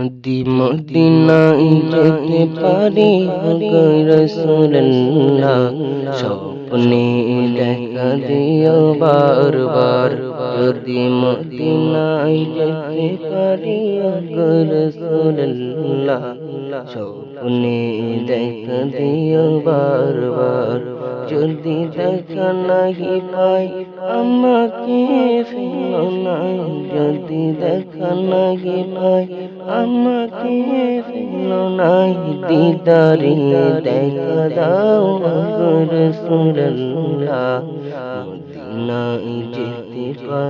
যদি মদিনায় যেতে পারি গো রাসূলুল্লাহ, স্বপ্নে দেখা দিও বারবার। যদি মদিনায় যেতে পারি গো রাসূলুল্লাহ, স্বপ্নে দেখা দিও বারবার। যদি দেখা নাহি পাই আমাকে ফেলো না, যদি দেখা নাহি পাই আমাকে ফেলো না, দিদারে দেখা দাও গো রাসূলুল্লাহ, মদিনায় যেতে পারি।